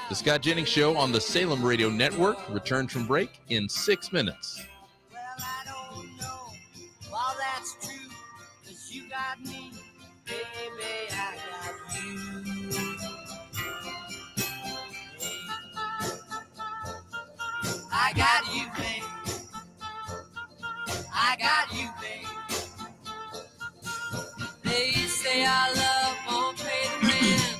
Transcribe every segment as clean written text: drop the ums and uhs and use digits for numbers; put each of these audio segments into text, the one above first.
The Scott Jennings Show on the Salem Radio Network returns from break in 6 minutes. Well, I don't know. Well, that's true, 'cause you got me, baby, I got you. I got you, babe. I got you, babe. They say our love won't pay the rent,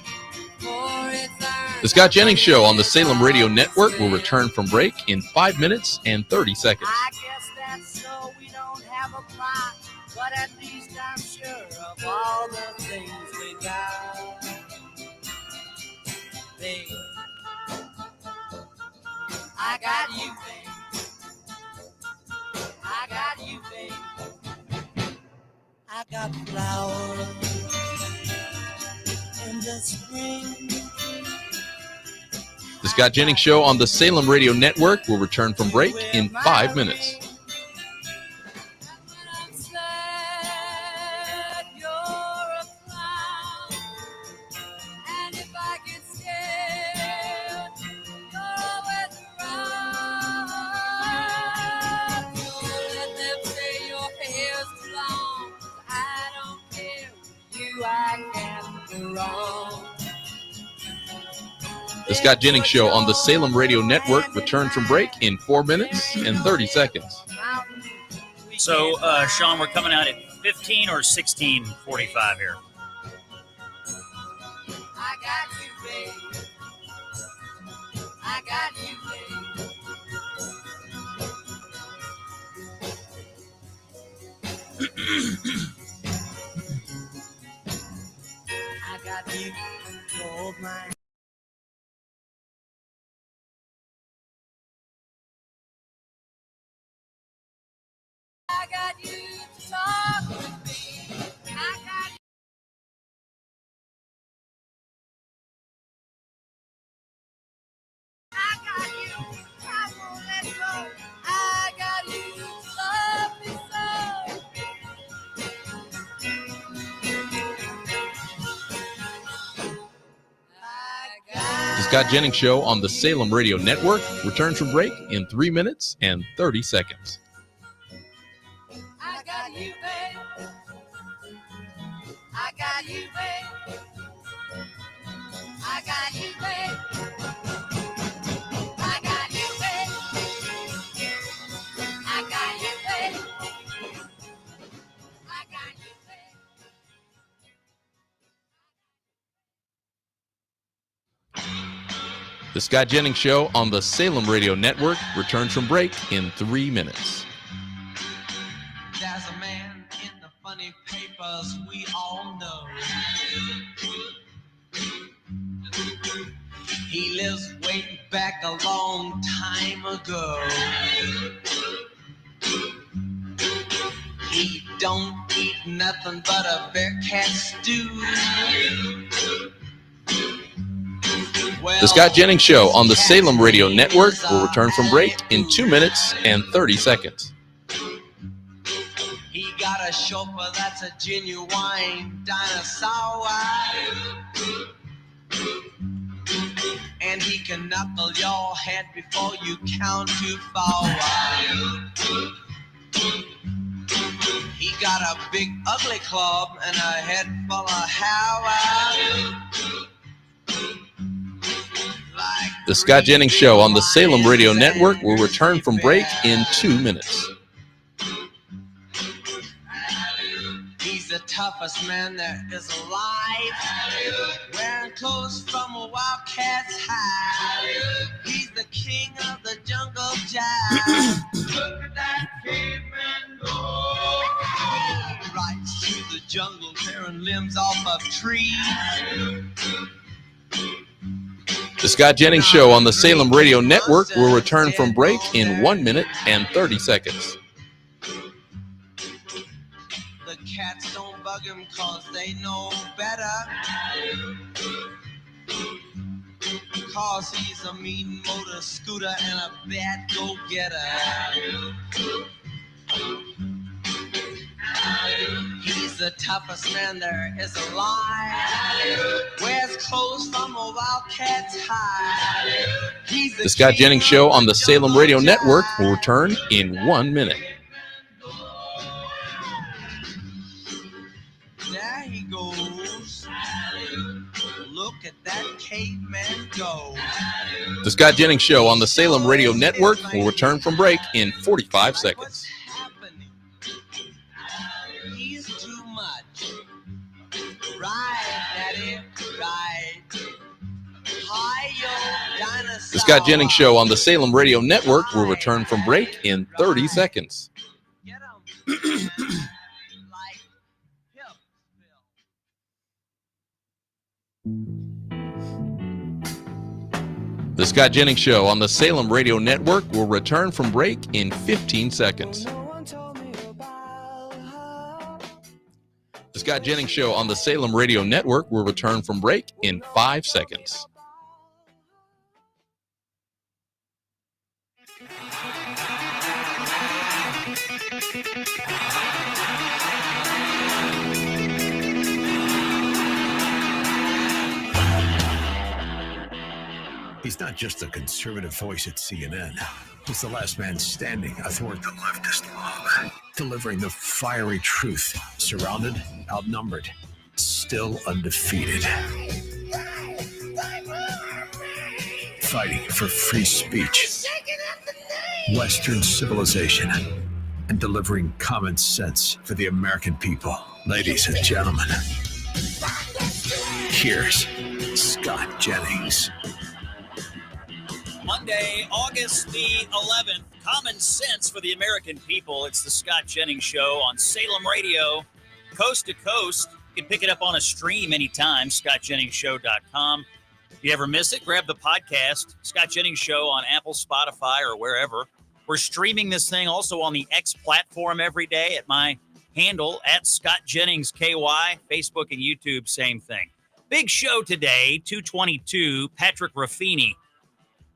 for it's earned. The Scott Jennings Show on the Salem Radio Network will return from break in 5 minutes and 30 seconds. I guess that's so we don't have a plot, but at least I'm sure of all the things we got. Babe, I got you, babe. I got you, babe. I got flowers in the spring. The Scott Jennings Show on the Salem Radio Network will return from break in 5 minutes. When I'm sad, you're a clown. And if I get scared, you're always around. Don't let them say your hair's too long. I don't care. You, I can't go wrong. The Scott Jennings Show on the Salem Radio Network returns from break in 4 minutes and 30 seconds. So, Sean, we're coming out at 15 or 16:45 here. I got you, babe. I got you, babe. I got you, gold mine. I got you to talk with me. I got you. I got you. I won't let go. I got you to love me so. I got The Scott Jennings Show on the Salem Radio Network returns from break in 3 minutes and 30 seconds. I got you, babe. I got you, babe. I got you, babe. I got you, babe. I got you, babe. I got you, babe. The Scott Jennings Show on the Salem Radio Network returns from break in 3 minutes. There's a man in the funny papers we all know. He lives way back a long time ago. He don't eat nothing but a bear cat stew. Well, The Scott Jennings Show on the Salem Radio Network will return from break in 2 minutes and 30 seconds. he got a chauffeur that's a genuine dinosaur. And he can knuckle your head before you count too far. He got a big ugly club and a head full of hair. Like The Scott Jennings Show on the Salem Radio Network will return from break in 2 minutes. he's the toughest man that is alive. Wearing clothes from a wildcat's hide. He's the king of the jungle jive. Look at that caveman go. Right through the jungle, tearing limbs off of trees. The Scott Jennings Show on the Salem Radio Network will return from break in 1 minute and 30 seconds. The cats don't bug him 'cause they know better. 'Cause he's a mean motor scooter and a bad go-getter. He's the toughest man there is alive. Wears clothes from a wildcat's hide. He's The Scott Jennings Show on the Salem Radio Network will return in 1 minute. There he goes. Look at that caveman go. The Scott Jennings Show on the Salem Radio Network will return from break in 45 What's seconds. happening? He's too much. Right, Daddy, right. Hi, yo, dinosaur. The Scott Jennings Show on the Salem Radio Network will return from break in 30 seconds. Get 'em. Like hip The Scott Jennings Show on the Salem Radio Network will return from break in 15 seconds. The Scott Jennings Show on the Salem Radio Network will return from break in 5 seconds. He's not just a conservative voice at CNN. He's the last man standing athwart the leftist mob, delivering the fiery truth, surrounded, outnumbered, still undefeated. Fighting for free speech, Western civilization, and delivering common sense for the American people. Ladies and gentlemen, here's Scott Jennings. Monday, August the 11th. Common sense for the American people. It's the Scott Jennings Show on Salem Radio, coast to coast. You can pick it up on a stream anytime, scottjenningsshow.com. If you ever miss it, grab the podcast, Scott Jennings Show on Apple, Spotify, or wherever. We're streaming this thing also on the X platform every day at my handle, at Scott Jennings KY, Facebook and YouTube, same thing. Big show today, 222, Patrick Ruffini,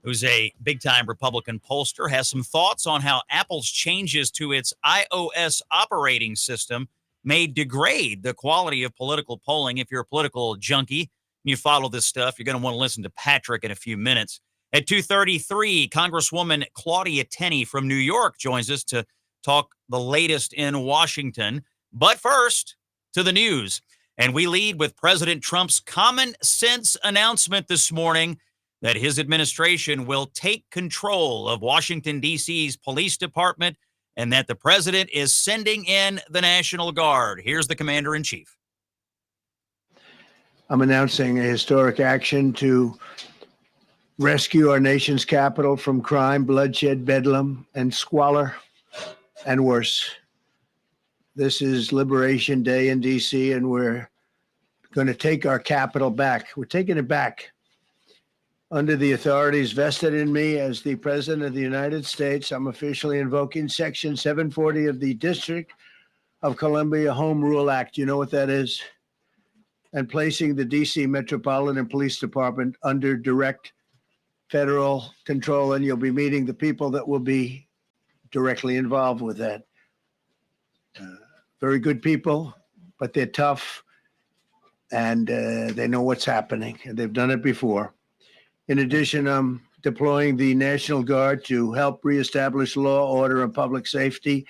who's a big-time Republican pollster, has some thoughts on how Apple's changes to its iOS operating system may degrade the quality of political polling. If you're a political junkie and you follow this stuff, you're going to want to listen to Patrick in a few minutes. At 2:33, Congresswoman Claudia Tenney from New York joins us to talk the latest in Washington. But first, to the news. And we lead with President Trump's common sense announcement this morning that his administration will take control of Washington, D.C.'s police department, and that the president is sending in the National Guard. Here's the commander-in-chief. I'm announcing a historic action to rescue our nation's capital from crime, bloodshed, bedlam, and squalor, and worse. This is Liberation Day in D.C., and we're going to take our capital back. We're taking it back. Under the authorities vested in me as the President of the United States, I'm officially invoking Section 740 of the District of Columbia Home Rule Act. You know what that is? And placing the D.C. Metropolitan Police Department under direct federal control, and you'll be meeting the people that will be directly involved with that. Very good people, but they're tough, and they know what's happening, and they've done it before. In addition, I'm deploying the National Guard to help reestablish law, order, and public safety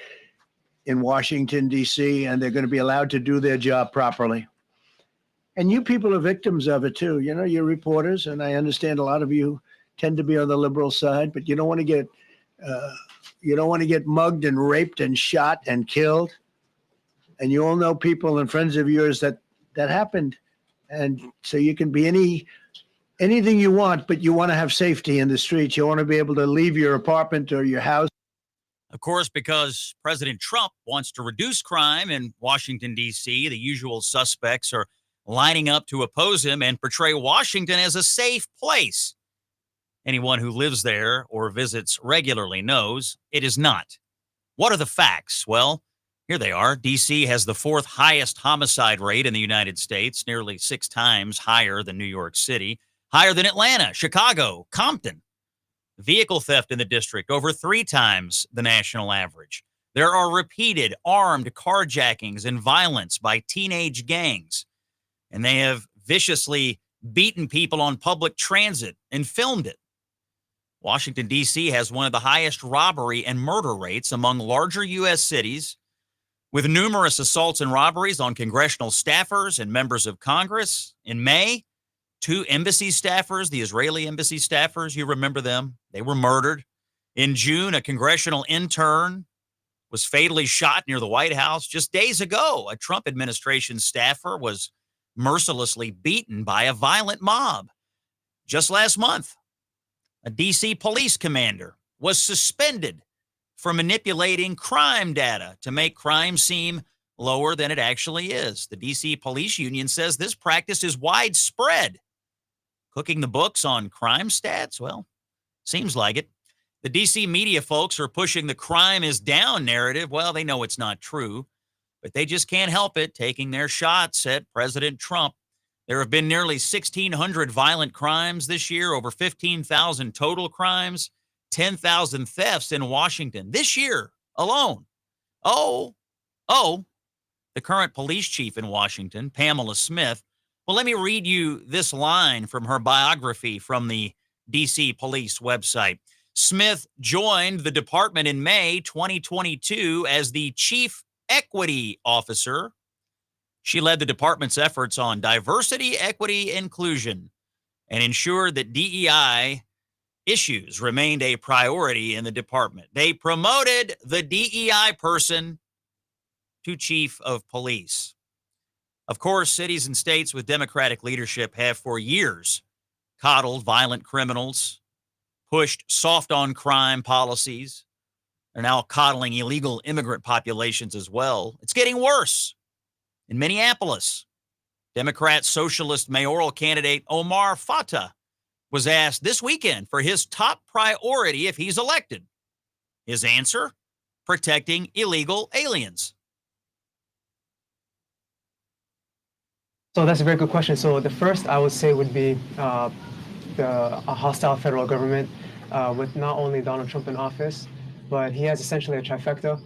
in Washington, D.C., and they're going to be allowed to do their job properly. And you people are victims of it, too. You know, you're reporters, and I understand a lot of you tend to be on the liberal side, but you don't want to get mugged and raped and shot and killed. And you all know people and friends of yours that happened. And so you can be anything you want, but you want to have safety in the streets. You want to be able to leave your apartment or your house. Of course, because President Trump wants to reduce crime in Washington, D.C., the usual suspects are lining up to oppose him and portray Washington as a safe place. Anyone who lives there or visits regularly knows it is not. What are the facts? Well, here they are. D.C. has the fourth highest homicide rate in the United States, nearly 6 times higher than New York City, higher than Atlanta, Chicago, Compton. Vehicle theft in the district over 3 times the national average. There are repeated armed carjackings and violence by teenage gangs, and they have viciously beaten people on public transit and filmed it. Washington, D.C. has one of the highest robbery and murder rates among larger U.S. cities, with numerous assaults and robberies on congressional staffers and members of Congress. In May, 2 embassy staffers, the Israeli embassy staffers, you remember them, they were murdered. In June, a congressional intern was fatally shot near the White House. Just days ago, a Trump administration staffer was mercilessly beaten by a violent mob. Just last month, a D.C. police commander was suspended for manipulating crime data to make crime seem lower than it actually is. The D.C. Police Union says this practice is widespread. Cooking the books on crime stats? Well, seems like it. The D.C. media folks are pushing the crime is down narrative. Well, they know it's not true, but they just can't help it, taking their shots at President Trump. There have been nearly 1,600 violent crimes this year, over 15,000 total crimes, 10,000 thefts in Washington this year alone. Oh, the current police chief in Washington, Pamela Smith. Well, let me read you this line from her biography from the D.C. police website. Smith joined the department in May 2022 as the chief equity officer. She led the department's efforts on diversity, equity, inclusion, and ensured that DEI issues remained a priority in the department. They promoted the DEI person to chief of police. Of course, cities and states with Democratic leadership have for years coddled violent criminals, pushed soft on crime policies. They're now coddling illegal immigrant populations as well. It's getting worse. In Minneapolis, Democrat socialist mayoral candidate Omar Fatah was asked this weekend for his top priority if he's elected. His answer, protecting illegal aliens. So that's a very good question. So the first I would say would be a hostile federal government with not only Donald Trump in office, but he has essentially a trifecta,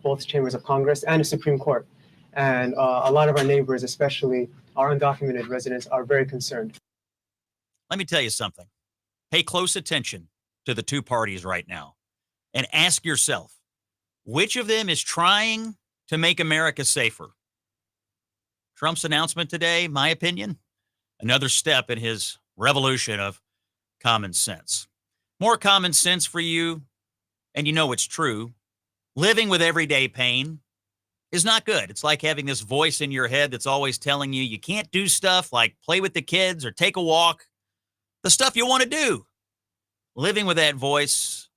both chambers of Congress and the Supreme Court. And a lot of our neighbors, especially our undocumented residents, are very concerned. Let me tell you something. Pay close attention to the two parties right now and ask yourself, which of them is trying to make America safer? Trump's announcement today, my opinion, another step in his revolution of common sense. More common sense for you, and you know it's true. Living with everyday pain is not good. It's like having this voice in your head that's always telling you you can't do stuff like play with the kids or take a walk, the stuff you want to do. Living with that voice,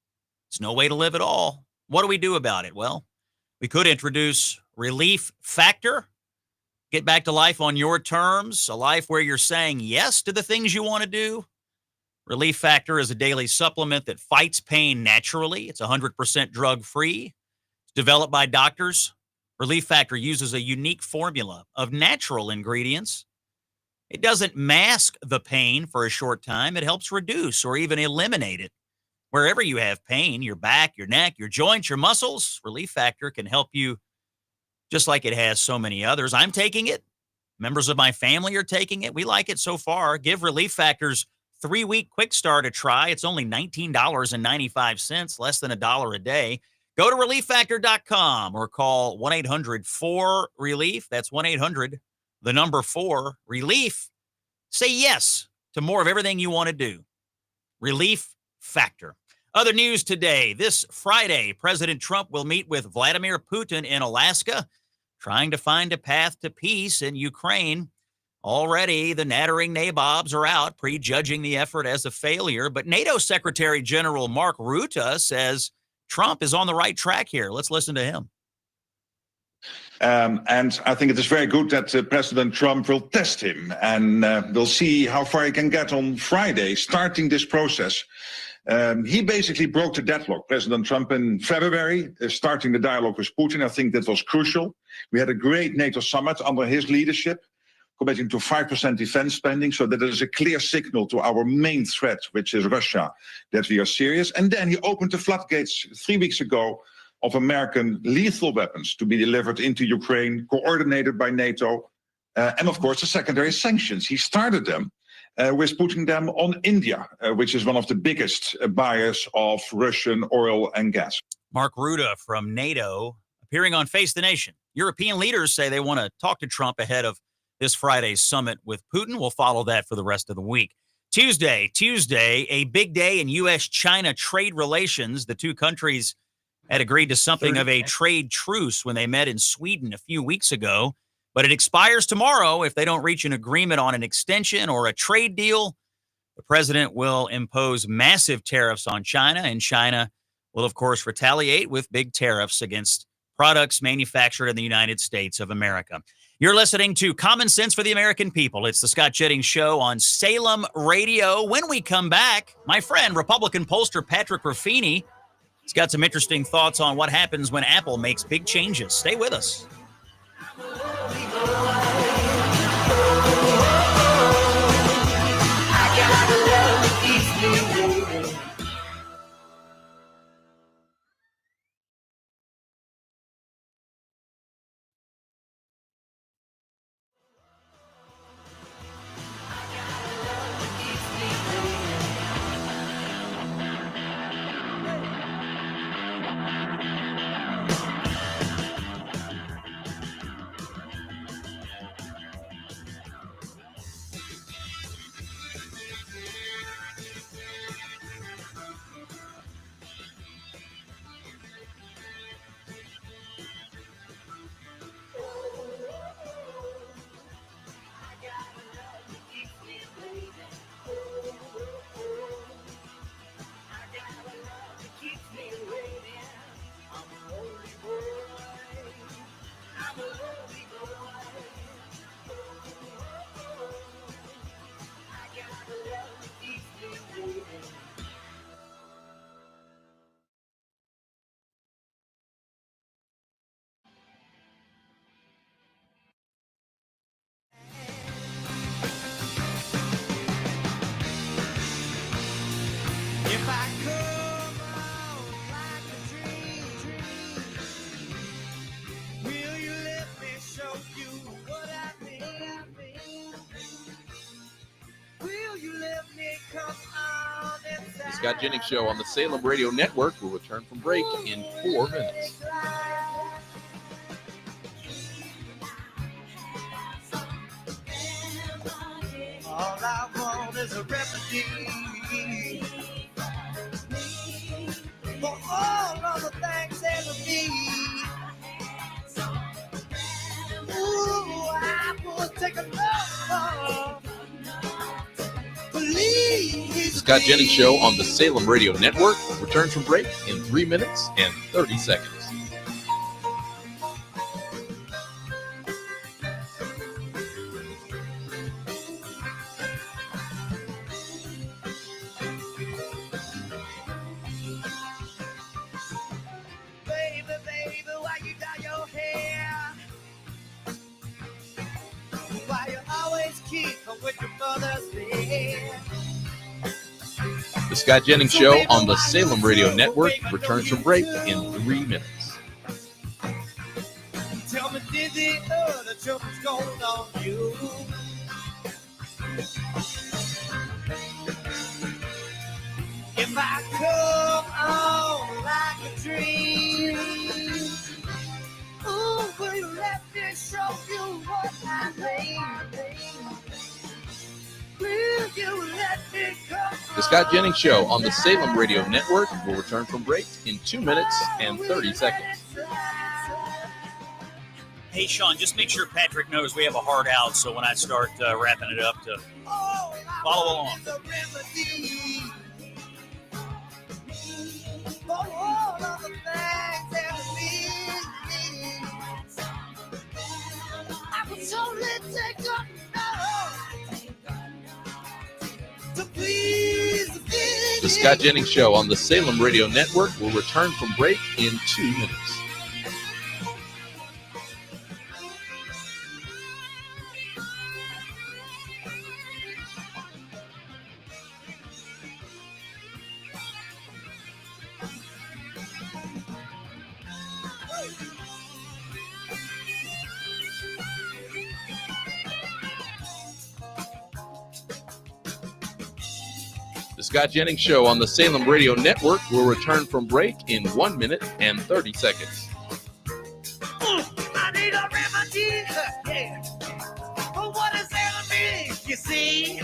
it's no way to live at all. What do we do about it? Well, we could introduce Relief Factor. Get back to life on your terms, a life where you're saying yes to the things you want to do. Relief Factor is a daily supplement that fights pain naturally. It's 100% drug-free. It's developed by doctors. Relief Factor uses a unique formula of natural ingredients. It doesn't mask the pain for a short time. It helps reduce or even eliminate it. Wherever you have pain, your back, your neck, your joints, your muscles, Relief Factor can help you just like it has so many others. I'm taking it. Members of my family are taking it. We like it so far. Give Relief Factor's 3-week quick start a try. It's only $19.95, less than $1 a day. Go to relieffactor.com or call 1-800-4-RELIEF. That's 1-800-4-RELIEF. Say yes to more of everything you want to do. Relief Factor. Other news today. This Friday, President Trump will meet with Vladimir Putin in Alaska, trying to find a path to peace in Ukraine. Already, the nattering nabobs are out, prejudging the effort as a failure. But NATO Secretary General Mark Rutte says Trump is on the right track here. Let's listen to him. And I think it is very good that President Trump will test him, and we'll see how far he can get on Friday, starting this process. He basically broke the deadlock, President Trump, in February, starting the dialogue with Putin. I think that was crucial. We had a great NATO summit under his leadership, committing to 5% defense spending, so that is a clear signal to our main threat, which is Russia, that we are serious. And then he opened the floodgates 3 weeks ago of American lethal weapons to be delivered into Ukraine, coordinated by NATO. And of course, the secondary sanctions. He started them with putting them on India, which is one of the biggest buyers of Russian oil and gas. Mark Rutte from NATO appearing on Face the Nation. European leaders say they want to talk to Trump ahead of this Friday's summit with Putin. We'll follow that for the rest of the week. Tuesday, a big day in U.S.-China trade relations. The two countries had agreed to something of a trade truce when they met in Sweden a few weeks ago, but it expires tomorrow if they don't reach an agreement on an extension or a trade deal. The president will impose massive tariffs on China, and China will, of course, retaliate with big tariffs against products manufactured in the United States of America. You're listening to Common Sense for the American People. It's the Scott Jennings Show on Salem Radio. When we come back, my friend, Republican pollster Patrick Ruffini, has got some interesting thoughts on what happens when Apple makes big changes. Stay with us. If I come out like a dream, will you let me show you what I mean? Will you let me come on inside? The Scott Jennings Show on the Salem Radio Network will return from break in 4 minutes. All I want is a remedy for all of the things ever me. Ooh, I would take a look. The Scott Jennings Show on the Salem Radio Network returns from break in 3 minutes and 30 seconds. Baby, why you dye your hair? Why you always keep with your mother's hair? The Scott Jennings Show on the Salem Radio Network returns from break in 3 minutes. Tell me, did the other children's going on you? If I come on like a dream, ooh, will you let me show you what I mean? Will you let me come The Scott Jennings Show on the Salem Radio Network will return from break in 2 minutes and 30 seconds. Hey, Sean, just make sure Patrick knows we have a hard out, so when I start wrapping it up to follow along. The Scott Jennings Show on the Salem Radio Network will return from break in 2 minutes. The Scott Jennings Show on the Salem Radio Network will return from break in 1 minute and 30 seconds. I need a remedy, yeah. But what does that mean? You see,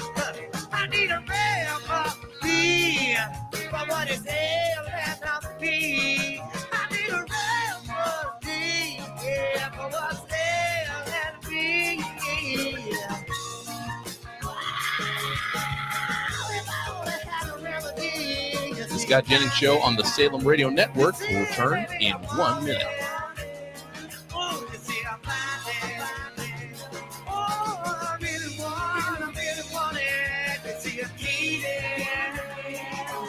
I need a remedy. But what is LNP? I need a remedy, yeah. But what's LNP? The Scott Jennings Show on the Salem Radio Network will return in 1 minute.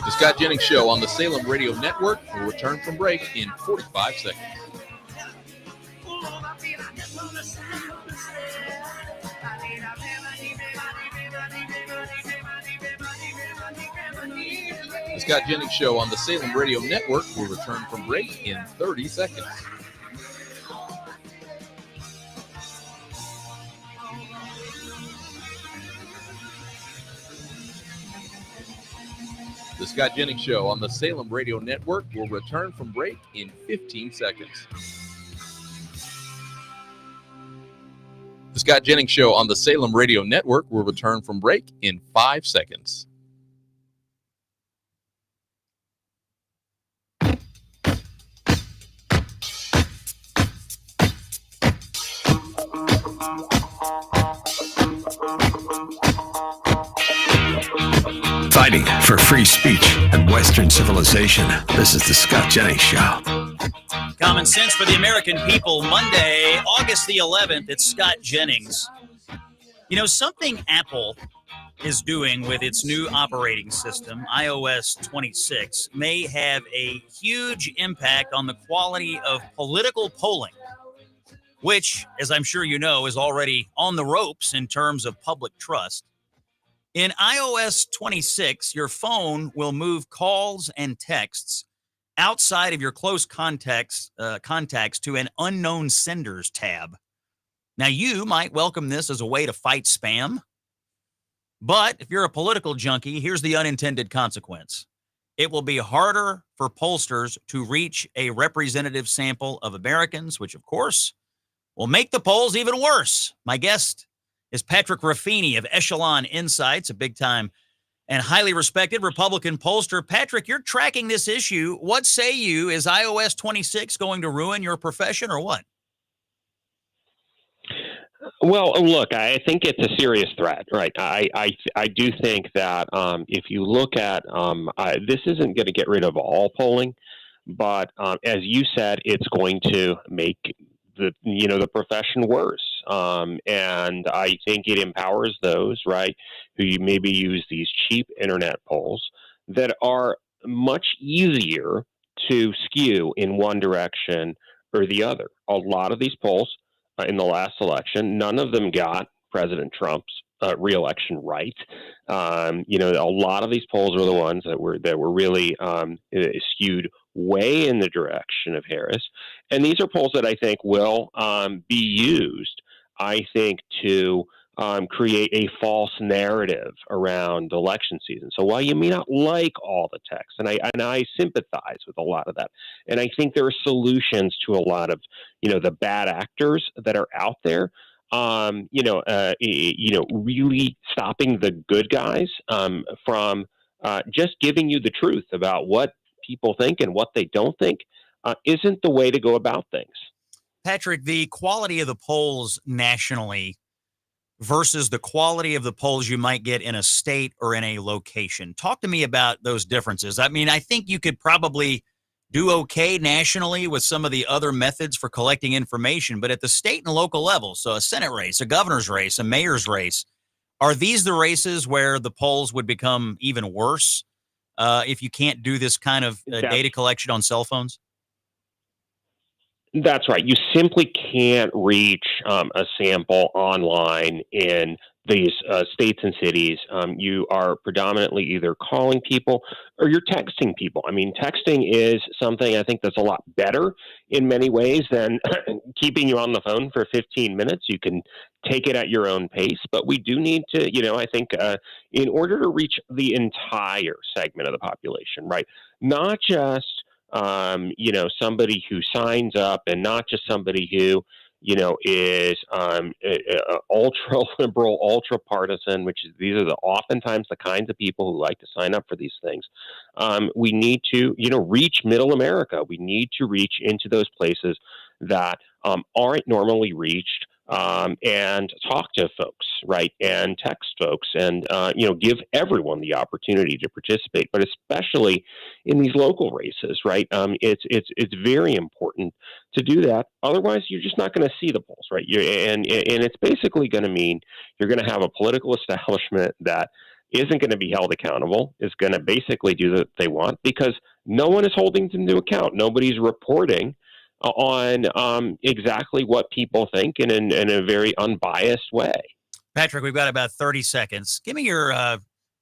The Scott Jennings Show on the Salem Radio Network will return from break in 45 seconds. The Scott Jennings Show on the Salem Radio Network will return from break in 30 seconds. The Scott Jennings Show on the Salem Radio Network will return from break in 15 seconds. The Scott Jennings Show on the Salem Radio Network will return from break in 5 seconds. Fighting for free speech and Western civilization. This is the Scott Jennings Show. Common sense for the American people. Monday, August the 11th, it's Scott Jennings. You know, something Apple is doing with its new operating system, iOS 26, may have a huge impact on the quality of political polling, which, as I'm sure you know, is already on the ropes in terms of public trust. In iOS 26, your phone will move calls and texts outside of your close contacts to an unknown senders tab. Now, you might welcome this as a way to fight spam, but if you're a political junkie, here's the unintended consequence. It will be harder for pollsters to reach a representative sample of Americans, which, of course, will make the polls even worse. My guest is Patrick Ruffini of Echelon Insights, a big-time and highly respected Republican pollster. Patrick, you're tracking this issue. What say you? Is iOS 26 going to ruin your profession or what? Well, look, I think it's a serious threat, right? I do think that if you look at this isn't going to get rid of all polling, but as you said, it's going to make the profession worse. And I think it empowers those, right, who maybe use these cheap internet polls that are much easier to skew in one direction or the other. A lot of these polls in the last election, none of them got President Trump's re-election right. A lot of these polls were the ones that were really skewed way in the direction of Harris. And these are polls that I think will be used, I think, to create a false narrative around election season. So while you may not like all the text, and I sympathize with a lot of that, and I think there are solutions to a lot of the bad actors that are out there. Really stopping the good guys from just giving you the truth about what people think and what they don't think isn't the way to go about things. Patrick, the quality of the polls nationally versus the quality of the polls you might get in a state or in a location. Talk to me about those differences. I mean, I think you could probably do okay nationally with some of the other methods for collecting information, but at the state and local level, so a Senate race, a governor's race, a mayor's race, are these the races where the polls would become even worse if you can't do this kind of data collection on cell phones? That's right. You simply can't reach a sample online in these states and cities, you are predominantly either calling people or you're texting people. I mean, texting is something I think that's a lot better in many ways than keeping you on the phone for 15 minutes. You can take it at your own pace, but we do need to, I think in order to reach the entire segment of the population, right? Not just, somebody who signs up and not just somebody who, is ultra liberal, ultra partisan, these are oftentimes the kinds of people who like to sign up for these things. We need to, reach middle America. We need to reach into those places that aren't normally reached, and talk to folks, right? And text folks and, give everyone the opportunity to participate, but especially in these local races, right? It's very important to do that. Otherwise, you're just not going to see the polls, right? And it's basically going to mean you're going to have a political establishment that isn't going to be held accountable, is going to basically do what they want because no one is holding them to account. Nobody's reporting on exactly what people think in a very unbiased way. Patrick, we've got about 30 seconds. Give me your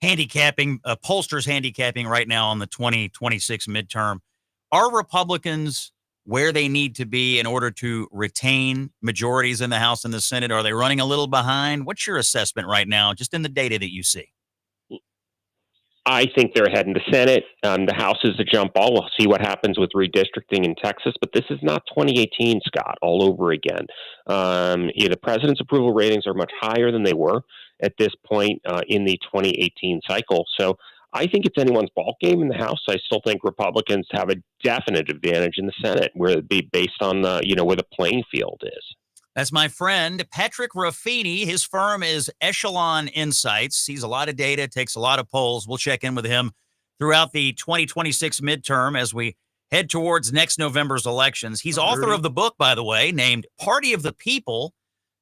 handicapping, pollsters handicapping right now on the 2026 midterm. Are Republicans where they need to be in order to retain majorities in the House and the Senate? Are they running a little behind? What's your assessment right now, just in the data that you see? I think they're ahead in the Senate. The House is a jump ball. We'll see what happens with redistricting in Texas, but this is not 2018, Scott, all over again. The president's approval ratings are much higher than they were at this point in the 2018 cycle. So I think it's anyone's ball game in the House. I still think Republicans have a definite advantage in the Senate, where it'd be based on where the playing field is. That's my friend, Patrick Ruffini. His firm is Echelon Insights. Sees a lot of data, takes a lot of polls. We'll check in with him throughout the 2026 midterm as we head towards next November's elections. He's author of the book, by the way, named Party of the People,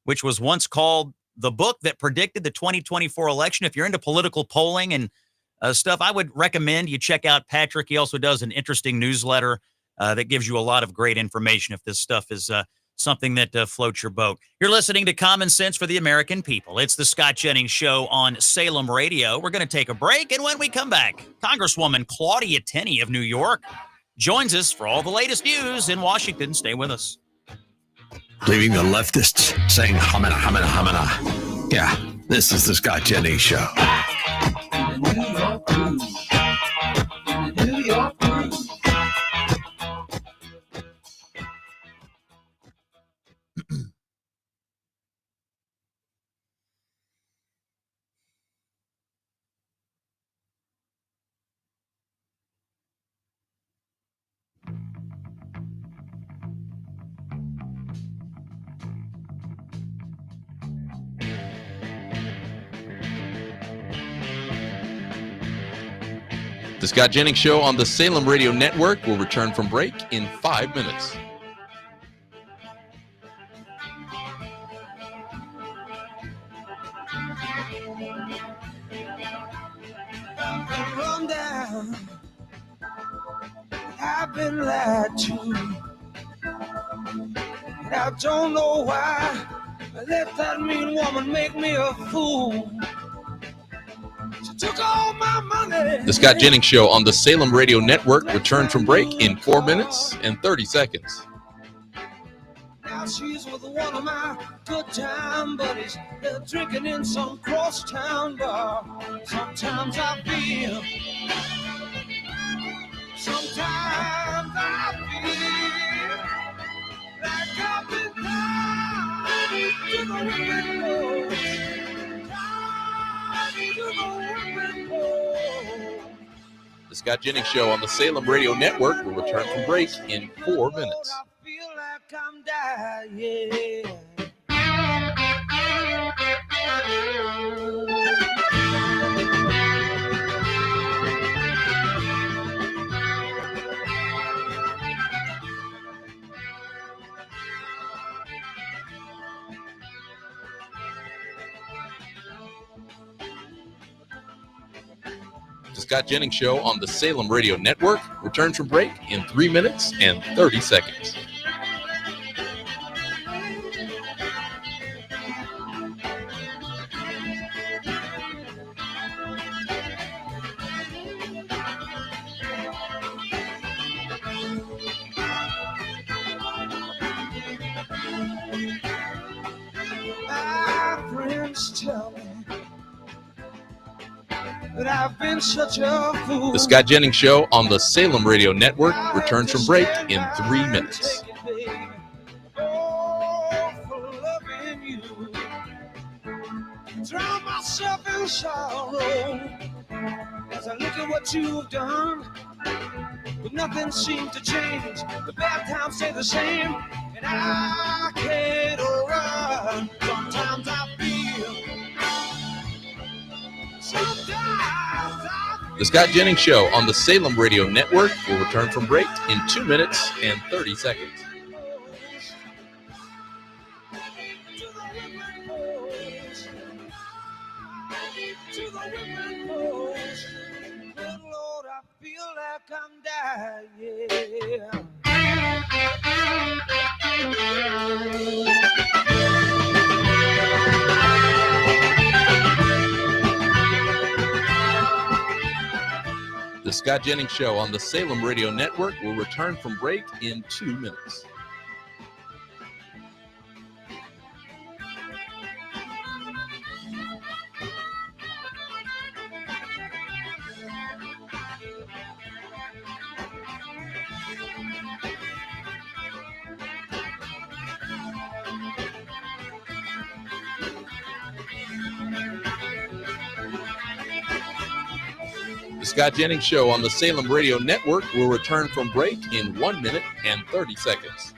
which was once called the book that predicted the 2024 election. If you're into political polling and stuff, I would recommend you check out Patrick. He also does an interesting newsletter that gives you a lot of great information if this stuff is something that floats your boat. You're listening to Common Sense for the American People. It's the Scott Jennings Show on Salem Radio. We're going to take a break, and when we come back, Congresswoman Claudia Tenney of New York joins us for all the latest news in Washington. Stay with us. Leaving the leftists saying hamina, hamina, hamina. Yeah, this is the Scott Jennings Show. New York Groove. The Scott Jennings Show on the Salem Radio Network will return from break in 5 minutes. Run down. I've been lied to. And I don't know why I let that mean woman make me a fool. She took all my money. The Scott Jennings Show on the Salem Radio Network return from break in 4 minutes and 30 seconds. Now she's with one of my good time buddies. They're drinking in some crosstown bar. Sometimes I feel like I've been tied to the whipping post. Tied to the whipping post. The Scott Jennings Show on the Salem Radio Network will return from break in 4 minutes. I feel like I'm dying. The Scott Jennings Show on the Salem Radio Network returns from break in 3 minutes and 30 seconds. tell me that I've been such a fool. The Scott Jennings Show on the Salem Radio Network returns from break in 3 minutes. Oh, for loving you. Drown myself in sorrow as I look at what you've done. But nothing seems to change. The bad times stay the same, and I can't run. Sometimes I feel. Sometimes I feel. The Scott Jennings Show on the Salem Radio Network will return from break in 2 minutes and 30 seconds. To the whipping post. Good Lord, I feel like I'm dying. The Scott Jennings Show on the Salem Radio Network will return from break in 2 minutes. The Scott Jennings Show on the Salem Radio Network will return from break in 1 minute and 30 seconds.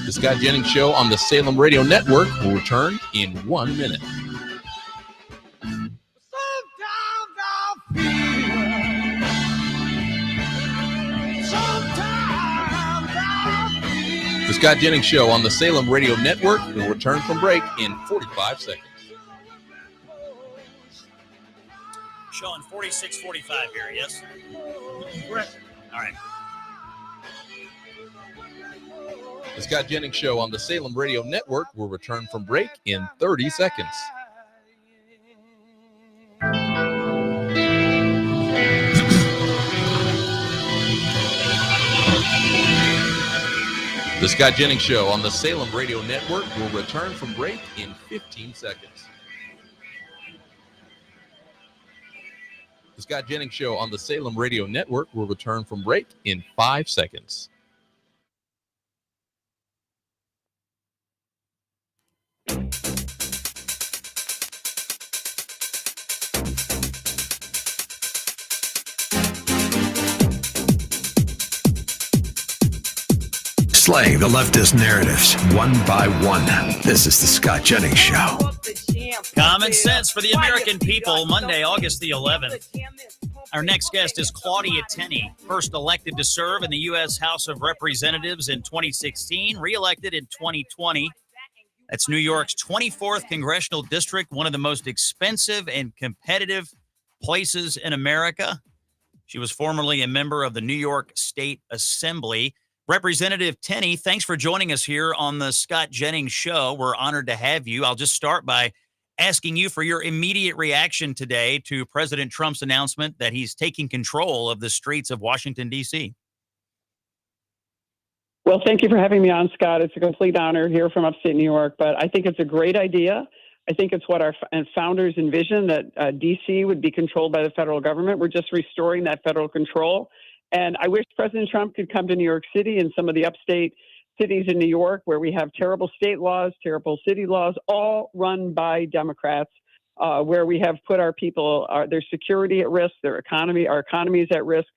The Scott Jennings Show on the Salem Radio Network will return in 1 minute. The Scott Jennings Show on the Salem Radio Network will return from break in 45 seconds. Showing 46:45 here, yes? Correct. All right. The Scott Jennings Show on the Salem Radio Network will return from break in 30 seconds. The Scott Jennings Show on the Salem Radio Network will return from break in 15 seconds. The Scott Jennings Show on the Salem Radio Network will return from break in 5 seconds. Slaying the leftist narratives one by one. This is the Scott Jennings Show. Common sense for the American people, Monday, August the 11th. Our next guest is Claudia Tenney, first elected to serve in the U.S. House of Representatives in 2016, reelected in 2020. That's New York's 24th congressional district, one of the most expensive and competitive places in America. She was formerly a member of the New York State Assembly. Representative Tenney, thanks for joining us here on the Scott Jennings Show. We're honored to have you. I'll just start by asking you for your immediate reaction today to President Trump's announcement that he's taking control of the streets of Washington, D.C. Well, thank you for having me on, Scott. It's a complete honor here from upstate New York, but I think it's a great idea. I think it's what our founders envisioned, that D.C. would be controlled by the federal government. We're just restoring that federal control. And I wish President Trump could come to New York City and some of the upstate cities in New York where we have terrible state laws, terrible city laws, all run by Democrats, where we have put our people, their security at risk, their economy, our economy is at risk.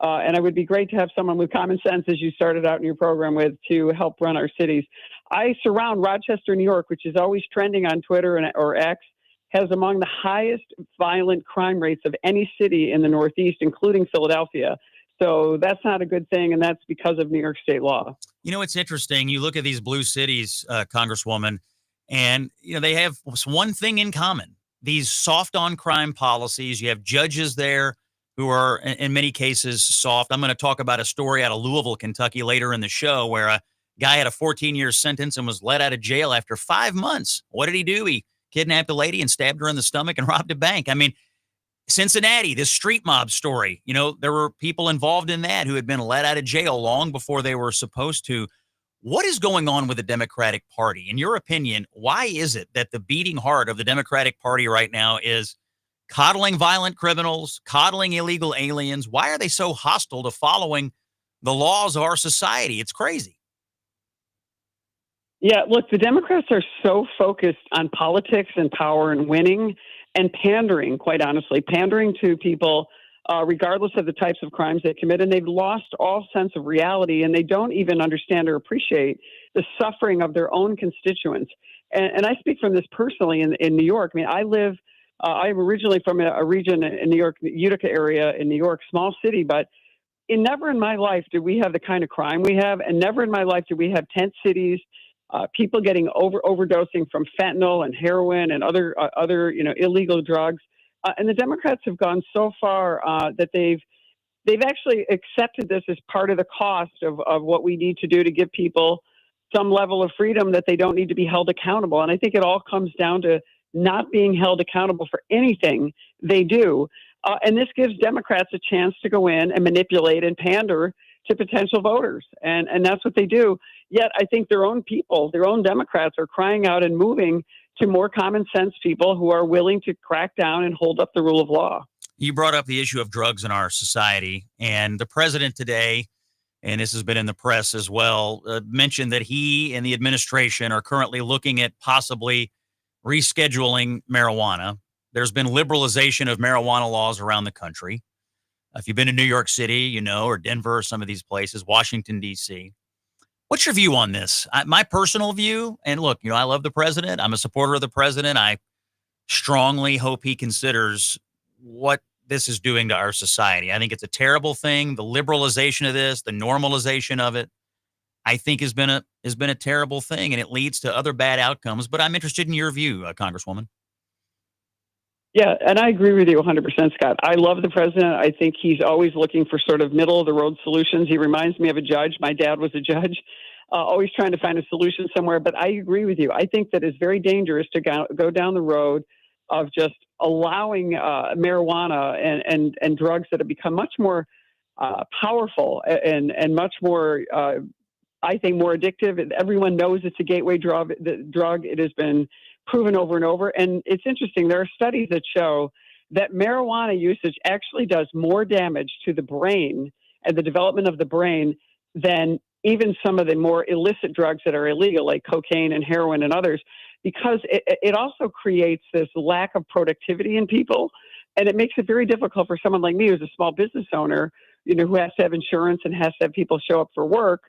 And it would be great to have someone with common sense, as you started out in your program with, to help run our cities. I surround Rochester, New York, which is always trending on Twitter or X, has among the highest violent crime rates of any city in the Northeast, including Philadelphia. So that's not a good thing, and that's because of New York state law. You know, it's interesting. You look at these blue cities, Congresswoman, and they have one thing in common. These soft on crime policies. You have judges there who are, in many cases, soft. I'm going to talk about a story out of Louisville, Kentucky later in the show where a guy had a 14-year sentence and was let out of jail after 5 months. What did he do? He kidnapped a lady and stabbed her in the stomach and robbed a bank. I mean, Cincinnati, this street mob story, there were people involved in that who had been let out of jail long before they were supposed to. What is going on with the Democratic Party? In your opinion, why is it that the beating heart of the Democratic Party right now is coddling violent criminals, coddling illegal aliens? Why are they so hostile to following the laws of our society? It's crazy. Yeah, look, the Democrats are so focused on politics and power and winning and pandering, quite honestly, pandering to people regardless of the types of crimes they commit. And they've lost all sense of reality, and they don't even understand or appreciate the suffering of their own constituents. And I speak from this personally in New York. I mean, I'm originally from a region in New York, Utica area in New York, small city, but never in my life did we have the kind of crime we have, and never in my life did we have tent cities, people getting overdosing from fentanyl and heroin and other illegal drugs. And the Democrats have gone so far that they've actually accepted this as part of the cost of what we need to do to give people some level of freedom, that they don't need to be held accountable. And I think it all comes down to not being held accountable for anything they do. And this gives Democrats a chance to go in and manipulate and pander to potential voters. And that's what they do. Yet I think their own people, their own Democrats, are crying out and moving to more common sense people who are willing to crack down and hold up the rule of law. You brought up the issue of drugs in our society, and the president today, and this has been in the press as well, mentioned that he and the administration are currently looking at possibly rescheduling marijuana. There's been liberalization of marijuana laws around the country. If you've been to New York City, or Denver, or some of these places, Washington, D.C., what's your view on this? My personal view, and look, I love the president. I'm a supporter of the president. I strongly hope he considers what this is doing to our society. I think it's a terrible thing. The liberalization of this, the normalization of it, I think has been a terrible thing, and it leads to other bad outcomes. But I'm interested in your view, Congresswoman. Yeah, and I agree with you 100%, Scott. I love the president. I think he's always looking for sort of middle-of-the-road solutions. He reminds me of a judge. My dad was a judge, always trying to find a solution somewhere. But I agree with you. I think that it's very dangerous to go down the road of just allowing marijuana and drugs that have become much more powerful and much more, I think, more addictive. Everyone knows it's a gateway drug. It has been proven over and over. And it's interesting. There are studies that show that marijuana usage actually does more damage to the brain and the development of the brain than even some of the more illicit drugs that are illegal, like cocaine and heroin and others, because it also creates this lack of productivity in people. And it makes it very difficult for someone like me, who's a small business owner, who has to have insurance and has to have people show up for work.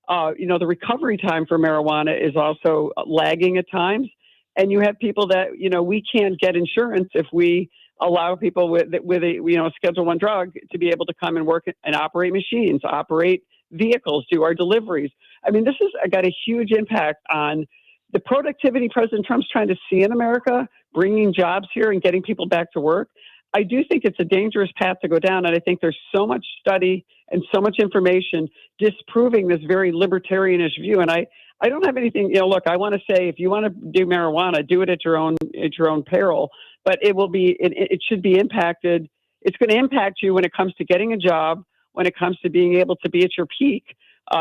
The recovery time for marijuana is also lagging at times. And you have people that, we can't get insurance if we allow people with a Schedule I drug to be able to come and work and operate machines, operate vehicles, do our deliveries. I mean, this has got a huge impact on the productivity President Trump's trying to see in America, bringing jobs here and getting people back to work. I do think it's a dangerous path to go down. And I think there's so much study and so much information disproving this very libertarianish view. And I don't have anything, look, I want to say, if you want to do marijuana, do it at your own peril, but it should be impacted. It's going to impact you when it comes to getting a job, when it comes to being able to be at your peak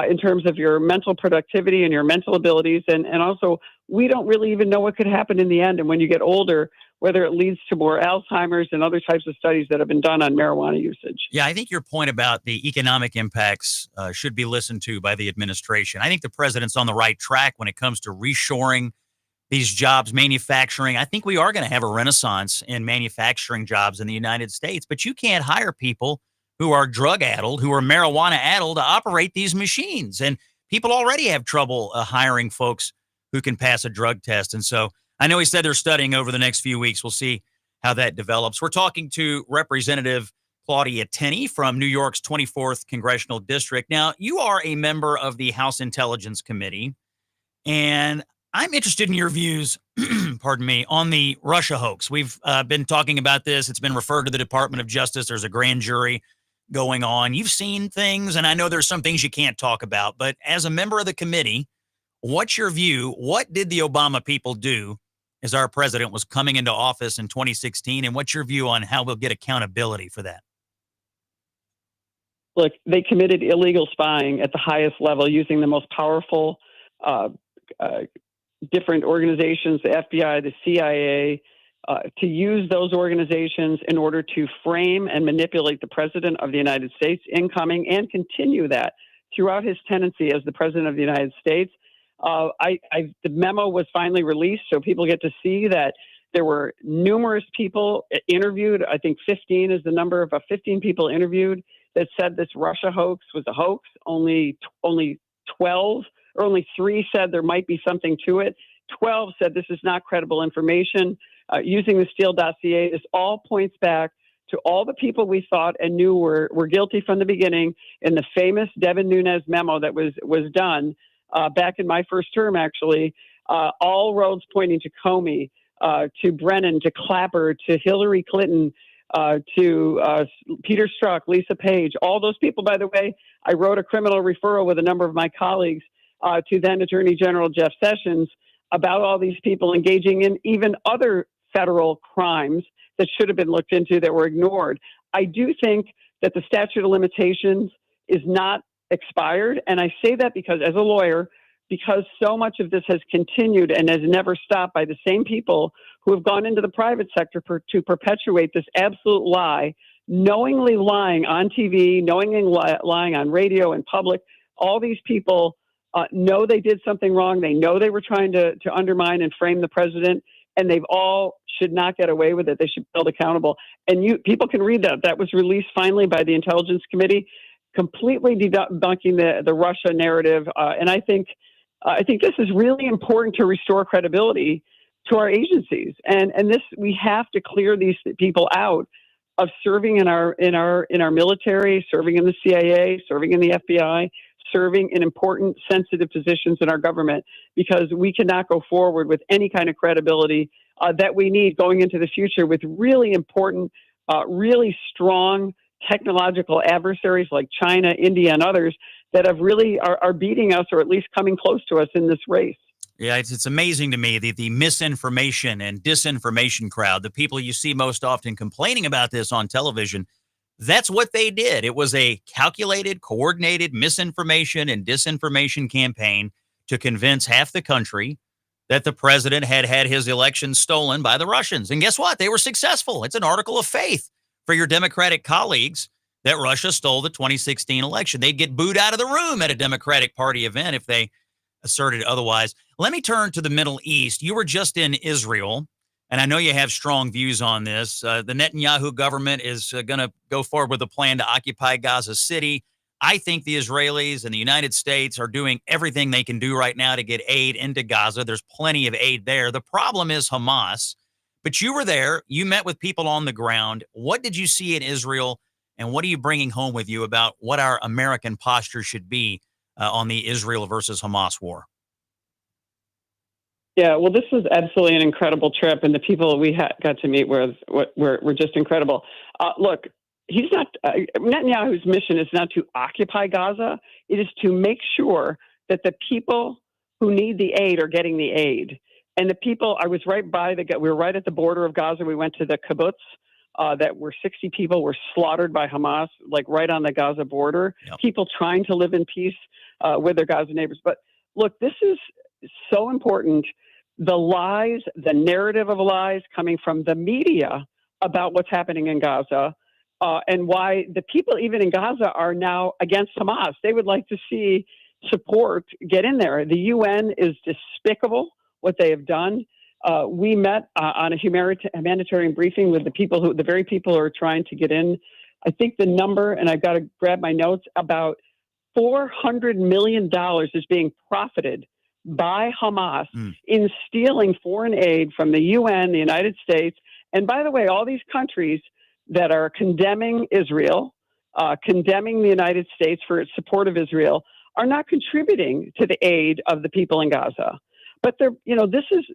in terms of your mental productivity and your mental abilities. And also, we don't really even know what could happen in the end. And when you get older, whether it leads to more Alzheimer's and other types of studies that have been done on marijuana usage. Yeah, I think your point about the economic impacts should be listened to by the administration. I think the president's on the right track when it comes to reshoring these jobs, manufacturing. I think we are going to have a renaissance in manufacturing jobs in the United States, but you can't hire people who are drug-addled, who are marijuana-addled to operate these machines. And people already have trouble hiring folks who can pass a drug test. And so I know he said they're studying over the next few weeks. We'll see how that develops. We're talking to Representative Claudia Tenney from New York's 24th Congressional District. Now, you are a member of the House Intelligence Committee, and I'm interested in your views, pardon me, on the Russia hoax. We've been talking about this. It's been referred to the Department of Justice. There's a grand jury going on. You've seen things, and I know there's some things you can't talk about, but as a member of the committee, what's your view? What did the Obama people do as our president was coming into office in 2016, and what's your view on how we'll get accountability for that? Look, they committed illegal spying at the highest level using the most powerful different organizations, the FBI, the CIA, to use those organizations in order to frame and manipulate the president of the United States, incoming, and continue that throughout his tenancy as the president of the United States. The memo was finally released, so people get to see that there were numerous people interviewed. I think 15 is the number of 15 people interviewed that said this Russia hoax was a hoax. Only 12 or only 3 said there might be something to it. 12 said this is not credible information. Using the Steele dossier, this all points back to all the people we thought and knew were guilty from the beginning in the famous Devin Nunes memo that was done back in my first term, actually. All roads pointing to Comey, to Brennan, to Clapper, to Hillary Clinton, to Peter Strzok, Lisa Page, all those people, by the way. I wrote a criminal referral with a number of my colleagues to then Attorney General Jeff Sessions about all these people engaging in even other federal crimes that should have been looked into that were ignored. I do think that the statute of limitations is not expired. And I say that because, as a lawyer, because so much of this has continued and has never stopped by the same people who have gone into the private sector to perpetuate this absolute lie, knowingly lying on TV, knowingly lying on radio and public. All these people know they did something wrong. They know they were trying to undermine and frame the president, and they've all should not get away with it. They should be held accountable. And people can read that. That was released finally by the Intelligence Committee, completely debunking the Russia narrative. And I think this is really important to restore credibility to our agencies. And this, we have to clear these people out of serving in our military, serving in the CIA, serving in the FBI, serving in important, sensitive positions in our government, because we cannot go forward with any kind of credibility that we need going into the future with really important, really strong technological adversaries like China, India, and others that have really are beating us, or at least coming close to us in this race. Yeah, it's amazing to me the misinformation and disinformation crowd, the people you see most often complaining about this on television. That's what they did. It was a calculated, coordinated misinformation and disinformation campaign to convince half the country that the president had his election stolen by the Russians. And guess what? They were successful. It's an article of faith for your Democratic colleagues that Russia stole the 2016 election. They'd get booed out of the room at a Democratic Party event if they asserted otherwise. Let me turn to the Middle East. You were just in Israel, and I know you have strong views on this. The Netanyahu government is going to go forward with a plan to occupy Gaza City. I think the Israelis and the United States are doing everything they can do right now to get aid into Gaza. There's plenty of aid there. The problem is Hamas. But you were there. You met with people on the ground. What did you see in Israel, and what are you bringing home with you about what our American posture should be on the Israel versus Hamas war? Yeah, well, this was absolutely an incredible trip, and the people we got to meet were just incredible. Look, Netanyahu's mission is not to occupy Gaza. It is to make sure that the people who need the aid are getting the aid. And the people, we were right at the border of Gaza. We went to the kibbutz that were 60 people were slaughtered by Hamas, like right on the Gaza border. Yep. People trying to live in peace with their Gaza neighbors. But look, this is so important. The lies, the narrative of lies coming from the media about what's happening in Gaza, and why the people even in Gaza are now against Hamas. They would like to see support get in there. The UN is despicable what they have done. We met on a humanitarian briefing with the very people who are trying to get in. I think the number, and I've got to grab my notes, about $400 million is being profited by Hamas in stealing foreign aid from the UN, the United States. And by the way, all these countries that are condemning Israel, condemning the United States for its support of Israel, are not contributing to the aid of the people in Gaza. But this is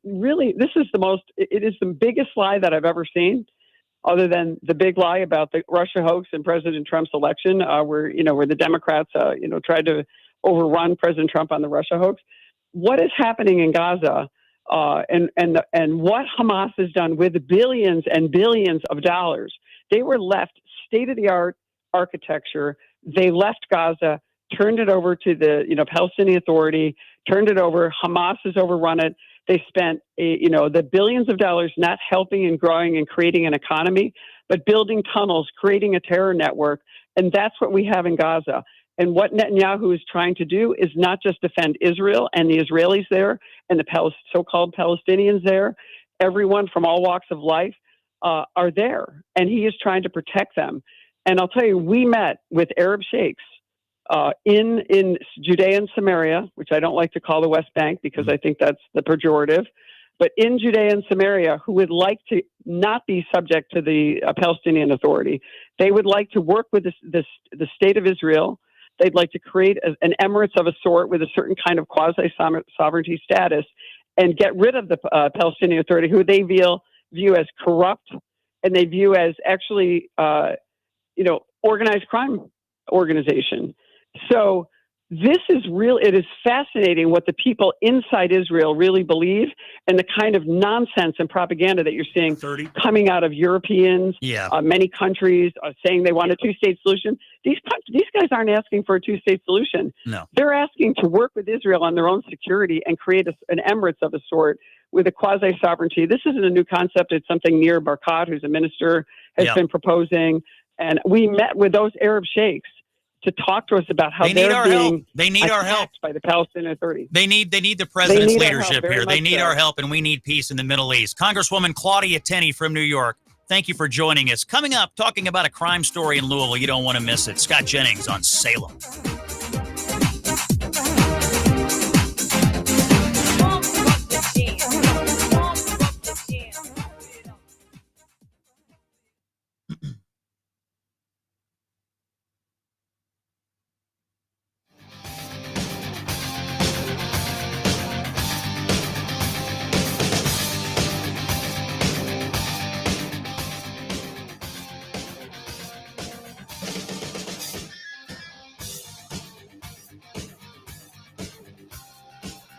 the biggest lie that I've ever seen, other than the big lie about the Russia hoax and President Trump's election, where the Democrats, tried to overrun President Trump on the Russia hoax. What is happening in Gaza, and what Hamas has done with billions and billions of dollars? They were left state-of-the-art architecture. They left Gaza, turned it over to the Palestinian Authority, turned it over. Hamas has overrun it. They spent the billions of dollars not helping and growing and creating an economy, but building tunnels, creating a terror network. And that's what we have in Gaza. And what Netanyahu is trying to do is not just defend Israel and the Israelis there and the so-called Palestinians there. Everyone from all walks of life are there, and he is trying to protect them. And I'll tell you, we met with Arab sheikhs in Judea and Samaria, which I don't like to call the West Bank because I think that's the pejorative, but in Judea and Samaria, who would like to not be subject to the Palestinian Authority. They would like to work with the state of Israel. They'd like to create an Emirates of a sort with a certain kind of quasi-sovereignty status and get rid of the Palestinian Authority, who they view as corrupt, and they view as actually, organized crime organization. So this is it is fascinating what the people inside Israel really believe, and the kind of nonsense and propaganda that you're seeing coming out of Europeans, many countries saying they want a two-state solution. These guys aren't asking for a two-state solution. No. They're asking to work with Israel on their own security and create an Emirates of a sort with a quasi-sovereignty. This isn't a new concept. It's something Nir Barkat, who's a minister, has been proposing. And we met with those Arab sheikhs to talk to us about how they're being They need our help by the Palestinian Authority. They need the president's need our help, leadership very here. They much need so. our help, and we need peace in the Middle East. Congresswoman Claudia Tenney from New York, thank you for joining us. Coming up, talking about a crime story in Louisville. You don't want to miss it. Scott Jennings on Salem.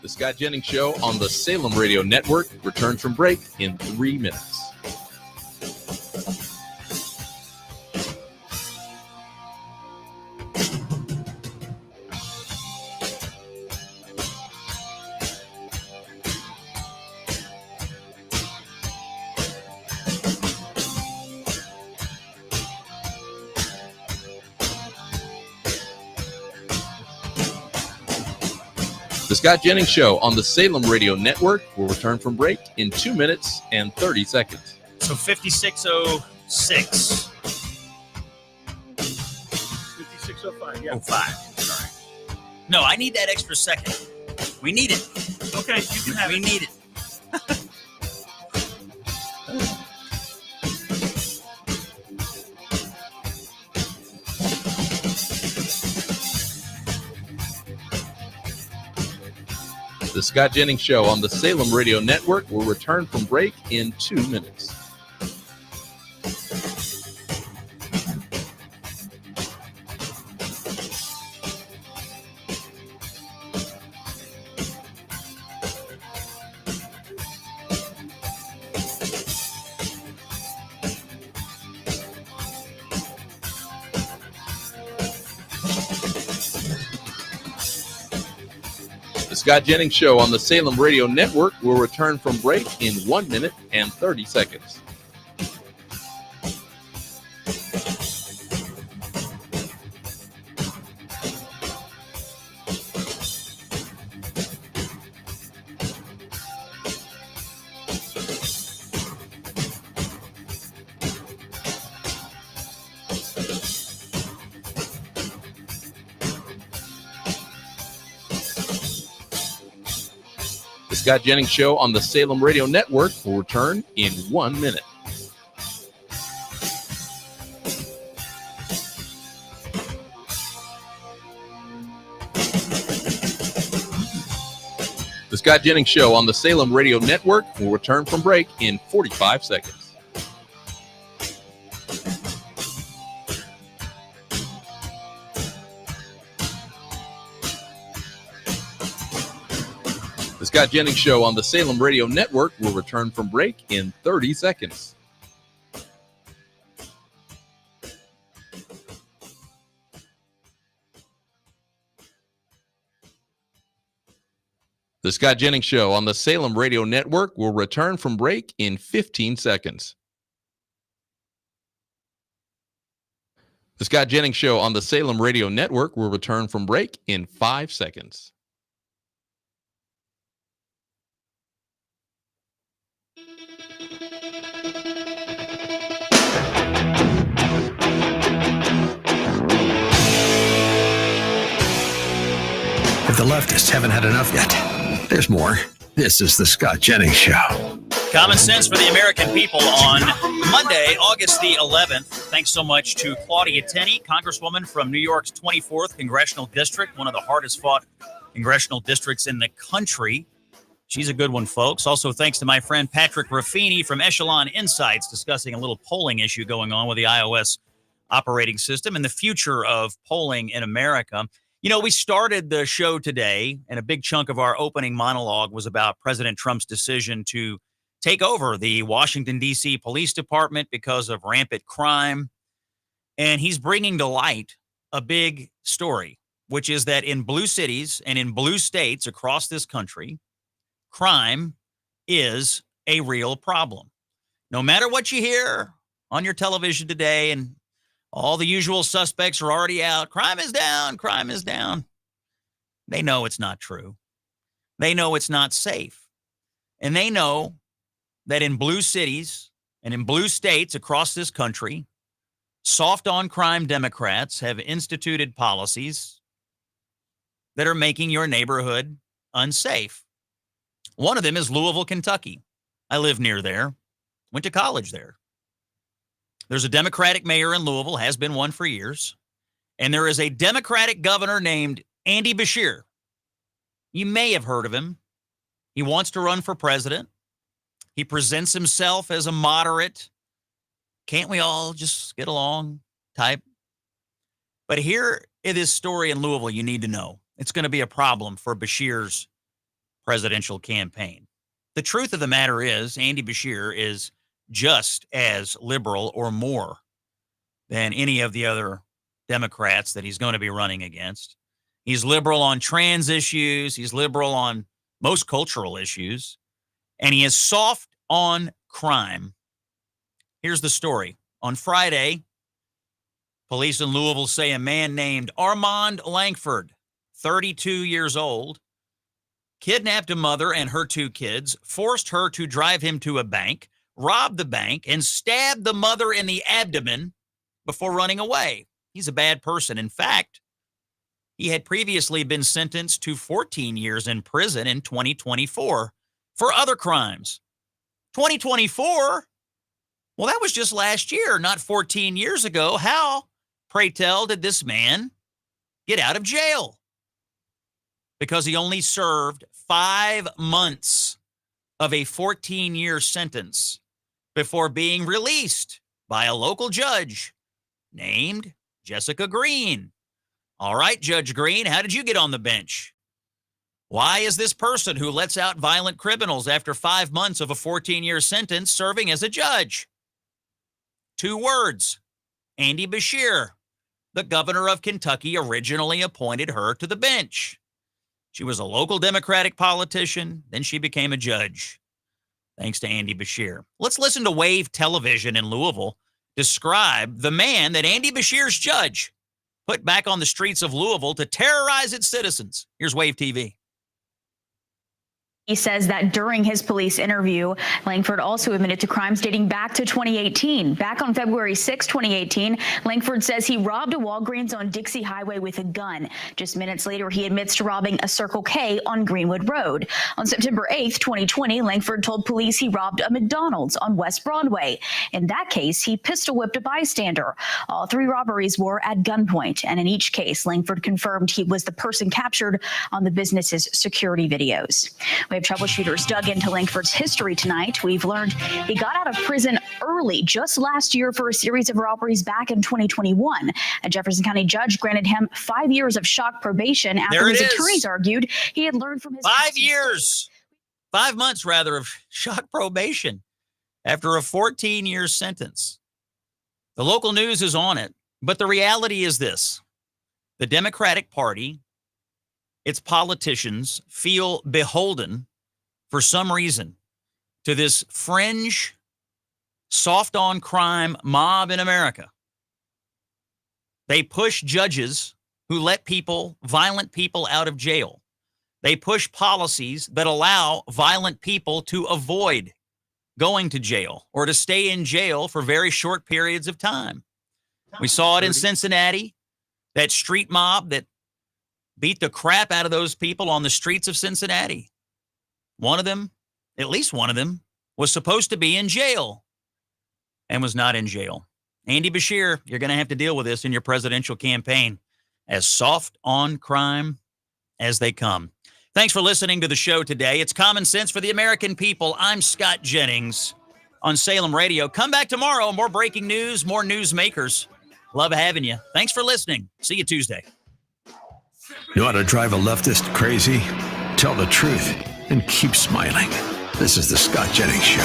The Scott Jennings Show on the Salem Radio Network returns from break in 3 minutes. The Scott Jennings Show on the Salem Radio Network will return from break in 2 minutes and 30 seconds. So 5606. 5605, yeah. 05. Sorry. No, I need that extra second. We need it. Okay, you can have We it. need it. The Scott Jennings Show on the Salem Radio Network will return from break in 2 minutes. The Scott Jennings Show on the Salem Radio Network will return from break in 1 minute and 30 seconds. The Scott Jennings Show on the Salem Radio Network will return in 1 minute. The Scott Jennings Show on the Salem Radio Network will return from break in 45 seconds. The Scott Jennings Show on the Salem Radio Network will return from break in 30 seconds. The Scott Jennings Show on the Salem Radio Network will return from break in 15 seconds. The Scott Jennings Show on the Salem Radio Network will return from break in 5 seconds. If the leftists haven't had enough yet, there's more. This is the Scott Jennings Show. Common sense for the American people on Monday, August the 11th. Thanks so much to Claudia Tenney, Congresswoman from New York's 24th Congressional District, one of the hardest fought congressional districts in the country. She's a good one, folks. Also, thanks to my friend Patrick Raffini from Echelon Insights, discussing a little polling issue going on with the iOS operating system and the future of polling in America. You know, we started the show today, and a big chunk of our opening monologue was about President Trump's decision to take over the Washington, D.C. Police Department because of rampant crime. And he's bringing to light a big story, which is that in blue cities and in blue states across this country, crime is a real problem. No matter what you hear on your television today, and all the usual suspects are already out. Crime is down. Crime is down. They know it's not true. They know it's not safe. And they know that in blue cities and in blue states across this country, soft on crime Democrats have instituted policies that are making your neighborhood unsafe. One of them is Louisville, Kentucky. I live near there, went to college there. There's a Democratic mayor in Louisville, has been one for years, and there is a Democratic governor named Andy Beshear. You may have heard of him. He wants to run for president. He presents himself as a moderate, can't we all just get along type. But here in this story in Louisville, you need to know it's going to be a problem for Beshear's presidential campaign. The truth of the matter is, Andy Beshear is just as liberal or more than any of the other Democrats that he's going to be running against. He's liberal on trans issues. He's liberal on most cultural issues. And he is soft on crime. Here's the story. On Friday, police in Louisville say a man named Armand Langford, 32 years old, kidnapped a mother and her two kids, forced her to drive him to a bank, robbed the bank, and stabbed the mother in the abdomen before running away. He's a bad person. In fact, he had previously been sentenced to 14 years in prison in 2024 for other crimes. 2024? Well, that was just last year, not 14 years ago. How, pray tell, did this man get out of jail? Because he only served 5 months of a 14-year sentence before being released by a local judge named Jessica Green. All right, Judge Green, how did you get on the bench? Why is this person who lets out violent criminals after 5 months of a 14-year sentence serving as a judge? 2 words, Andy Beshear. The governor of Kentucky originally appointed her to the bench. She was a local Democratic politician, then she became a judge, thanks to Andy Beshear. Let's listen to Wave Television in Louisville describe the man that Andy Beshear's judge put back on the streets of Louisville to terrorize its citizens. Here's Wave TV. He says that during his police interview, Langford also admitted to crimes dating back to 2018. Back on February 6, 2018, Langford says he robbed a Walgreens on Dixie Highway with a gun. Just minutes later, he admits to robbing a Circle K on Greenwood Road. On September 8, 2020, Langford told police he robbed a McDonald's on West Broadway. In that case, he pistol whipped a bystander. All 3 robberies were at gunpoint, and in each case, Langford confirmed he was the person captured on the business's security videos. We have troubleshooters dug into Langford's history tonight. We've learned he got out of prison early just last year for a series of robberies back in 2021. A Jefferson County judge granted him 5 years of shock probation after his attorneys argued he had learned from his 5 years. 5 months, rather, of shock probation after a 14-year sentence. The local news is on it, but the reality is this. The Democratic Party, its politicians, feel beholden for some reason to this fringe, soft-on-crime mob in America. They push judges who let violent people out of jail. They push policies that allow violent people to avoid going to jail or to stay in jail for very short periods of time. We saw it in Cincinnati, that street mob that beat the crap out of those people on the streets of Cincinnati. One of them, at least one of them, was supposed to be in jail and was not in jail. Andy Beshear, you're going to have to deal with this in your presidential campaign, as soft on crime as they come. Thanks for listening to the show today. It's Common Sense for the American People. I'm Scott Jennings on Salem Radio. Come back tomorrow. More breaking news, more newsmakers. Love having you. Thanks for listening. See you Tuesday. You want to drive a leftist crazy? Tell the truth and keep smiling. This is the Scott Jennings Show.